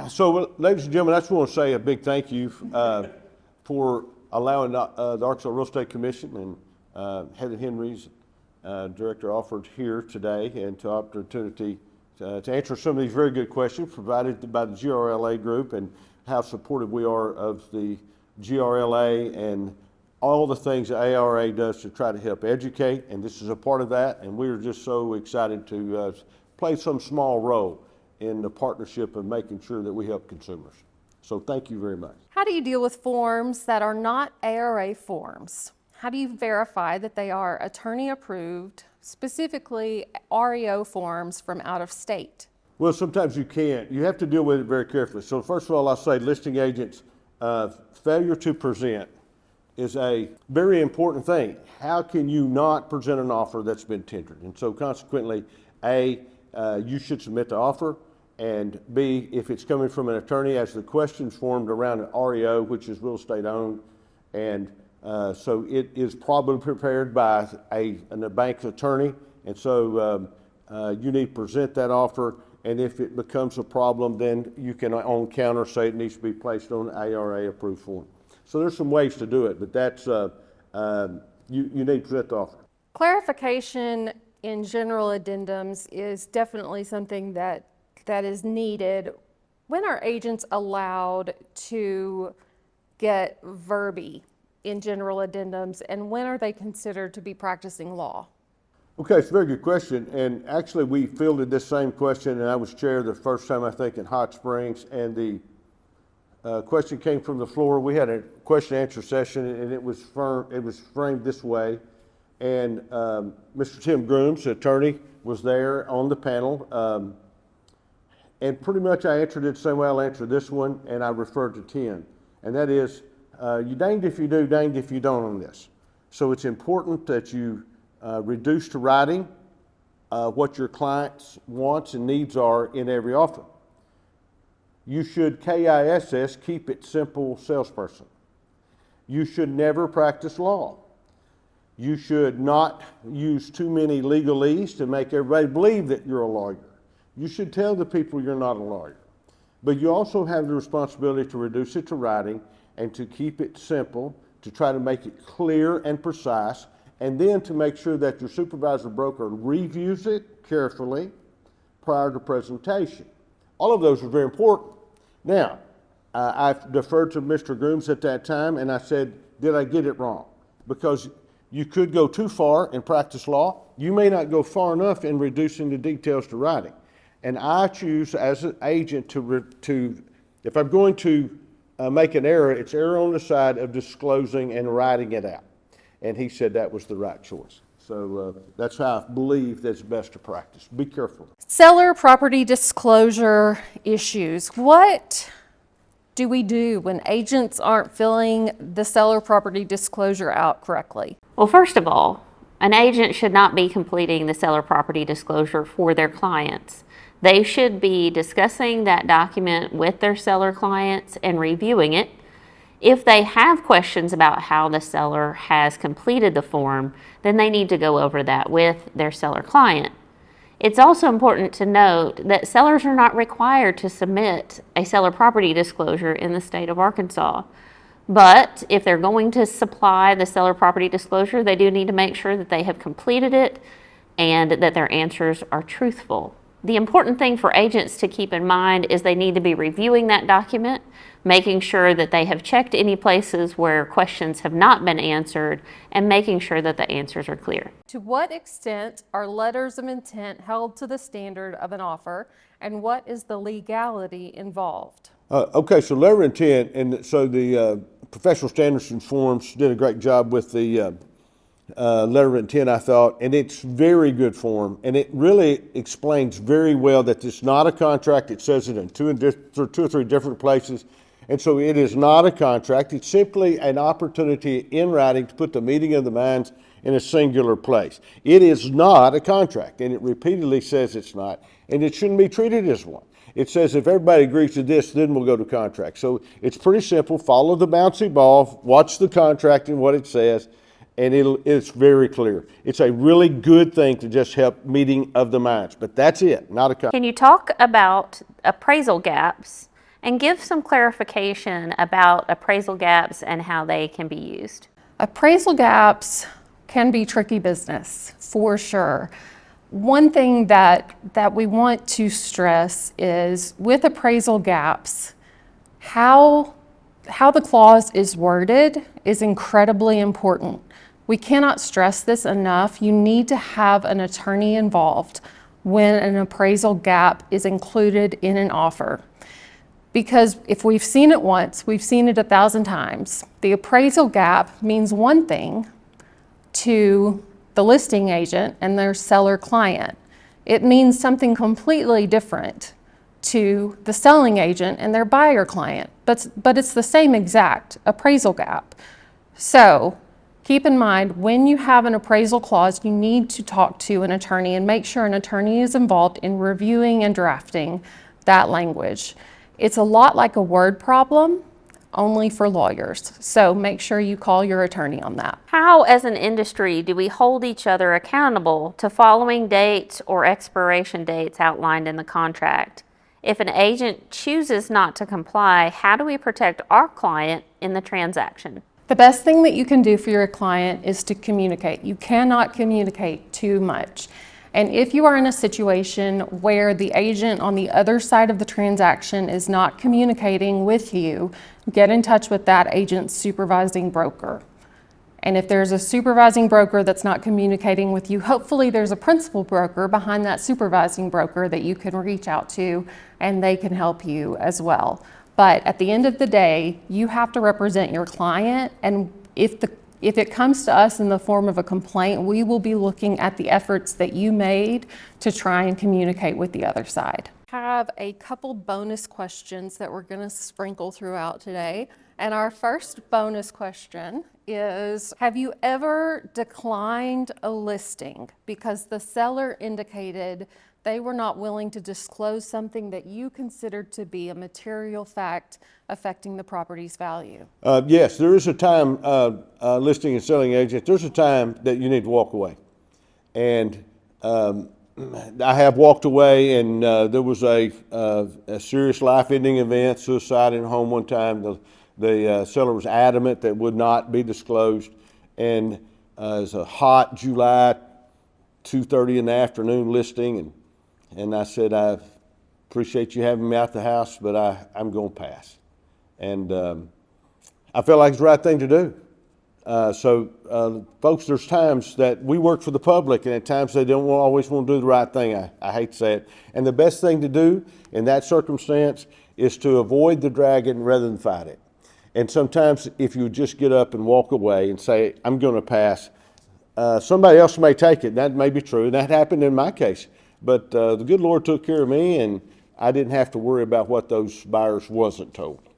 So, ladies and gentlemen, I just want to say a big thank you for allowing the Arkansas Real Estate Commission and Heather Henries, Director Alford, here today, and to opportunity to answer some of these very good questions provided by the GRLA group, and how supportive we are of the GRLA and all the things that ARA does to try to help educate, and this is a part of that, and we're just so excited to play some small role in the partnership of making sure that we help consumers. So thank you very much. How do you deal with forms that are not ARA forms? How do you verify that they are attorney approved, specifically REO forms from out of state? Well, sometimes you can't. You have to deal with it very carefully. So first of all, I'll say listing agents, failure to present is a very important thing. How can you not present an offer that's been tendered? And so consequently, A, you should submit the offer, and B, if it's coming from an attorney, as the questions formed around an REO, which is real estate owned, and so it is probably prepared by a bank's attorney, and so you need to present that offer, and if it becomes a problem, then you can on counter say it needs to be placed on an ARA approved form. So there's some ways to do it, but that's, you need to present the offer. Clarification in general addendums is definitely something that is needed. When are agents allowed to get verbi in general addendums, and when are they considered to be practicing law? Okay, it's a very good question, and actually we fielded this same question, and I was chair the first time, I think, in Hot Springs, and the question came from the floor. We had a question and answer session, and it was framed this way, and Mr. Tim Grooms, the attorney, was there on the panel, and pretty much I answered it the same way I'll answer this one, and I referred to 10, and that is, you danged if you do, danged if you don't on this. So it's important that you reduce to writing what your client's wants and needs are in every offer. You should KISS, keep it simple, salesperson. You should never practice law. You should not use too many legalese to make everybody believe that you're a lawyer. You should tell the people you're not a lawyer. But you also have the responsibility to reduce it to writing and to keep it simple, to try to make it clear and precise, and then to make sure that your supervisor broker reviews it carefully prior to presentation. All of those are very important. Now, I deferred to Mr. Grooms at that time, and I said, did I get it wrong? Because you could go too far in practice law. You may not go far enough in reducing the details to writing. And I choose as an agent to if I'm going to make an error, it's error on the side of disclosing and writing it out. And he said that was the right choice. So that's how I believe that's best to practice. Be careful. Seller property disclosure issues. What do we do when agents aren't filling the seller property disclosure out correctly? Well, first of all, an agent should not be completing the seller property disclosure for their clients. They should be discussing that document with their seller clients and reviewing it. If they have questions about how the seller has completed the form, then they need to go over that with their seller client. It's also important to note that sellers are not required to submit a seller property disclosure in the state of Arkansas. But if they're going to supply the seller property disclosure, they do need to make sure that they have completed it and that their answers are truthful. The important thing for agents to keep in mind is they need to be reviewing that document, making sure that they have checked any places where questions have not been answered, and making sure that the answers are clear. To what extent are letters of intent held to the standard of an offer, and what is the legality involved? Okay, so letter of intent, and so the professional standards and forms did a great job with the letter of intent, I thought, and it's very good form, and it really explains very well that it's not a contract. It says it in two or three different places, and so it is not a contract. It's simply an opportunity in writing to put the meeting of the minds in a singular place. It is not a contract, and it repeatedly says it's not, and it shouldn't be treated as one. It says if everybody agrees to this, then we'll go to contract. So it's pretty simple. Follow the bouncy ball, watch the contract and what it says, and it's very clear. It's a really good thing to just help meeting of the minds, but that's it, not a contract. Can you talk about appraisal gaps and give some clarification about appraisal gaps and how they can be used. Appraisal gaps can be tricky business, for sure. One thing that we want to stress is with appraisal gaps, how the clause is worded is incredibly important. We cannot stress this enough. You need to have an attorney involved when an appraisal gap is included in an offer. Because if we've seen it once, we've seen it 1,000 times. The appraisal gap means one thing to the listing agent and their seller client. It means something completely different to the selling agent and their buyer client, but it's the same exact appraisal gap. So keep in mind, when you have an appraisal clause, you need to talk to an attorney and make sure an attorney is involved in reviewing and drafting that language. It's a lot like a word problem, only for lawyers. So make sure you call your attorney on that. How, as an industry, do we hold each other accountable to following dates or expiration dates outlined in the contract? If an agent chooses not to comply, how do we protect our client in the transaction? The best thing that you can do for your client is to communicate. You cannot communicate too much. And if you are in a situation where the agent on the other side of the transaction is not communicating with you, get in touch with that agent's supervising broker. And if there's a supervising broker that's not communicating with you, hopefully there's a principal broker behind that supervising broker that you can reach out to and they can help you as well. But at the end of the day, you have to represent your client, and if it comes to us in the form of a complaint, we will be looking at the efforts that you made to try and communicate with the other side. I have a couple bonus questions that we're going to sprinkle throughout today. And our first bonus question is, have you ever declined a listing because the seller indicated they were not willing to disclose something that you considered to be a material fact affecting the property's value? Yes, there is a time, listing and selling agent, there's a time that you need to walk away. And I have walked away, and there was a serious life-ending event, suicide in a home one time. The seller was adamant that would not be disclosed. And it was a hot July 2:30 in the afternoon listing, and I said, I appreciate you having me out the house, but I'm going to pass. And I felt like it's the right thing to do. Folks, there's times that we work for the public, and at times they don't always want to do the right thing. I hate to say it. And the best thing to do in that circumstance is to avoid the dragon rather than fight it. And sometimes if you just get up and walk away and say, I'm going to pass, somebody else may take it. That may be true. That happened in my case. But the good Lord took care of me, and I didn't have to worry about what those buyers wasn't told.